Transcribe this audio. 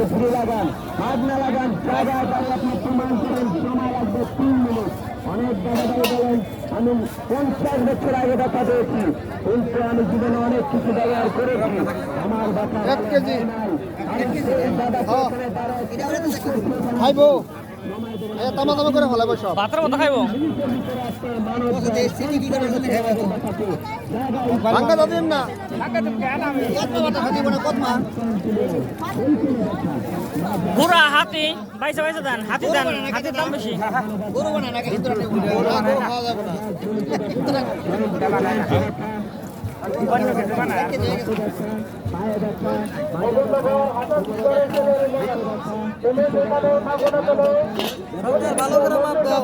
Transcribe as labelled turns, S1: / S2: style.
S1: একটু ফিরে লাগান, হাত না লাগান, জায়গায় দাঁড়িয়ে আপনি প্রমাণ করেন। সময় লাগবে 3 মিনিট। অনেক দাদাভাই বলেন আমি 50 বছর আগে দেখা পেয়েছি, কিন্তু আমি জীবনে অনেক কিছু ব্যবহার করেছি। আমার বাচ্চা
S2: 1 কেজি খাইবো, তামা তামা করে ফেলাবো সব।
S3: ভাতের মতো খাইবো।
S2: ভাঙ্গা দাদিন না
S3: বুড়া হাতি বাইসা বাইসা দেন, হাতি দেন, হাতির দাম বেশি।
S2: ভালো করে মাপ দাও।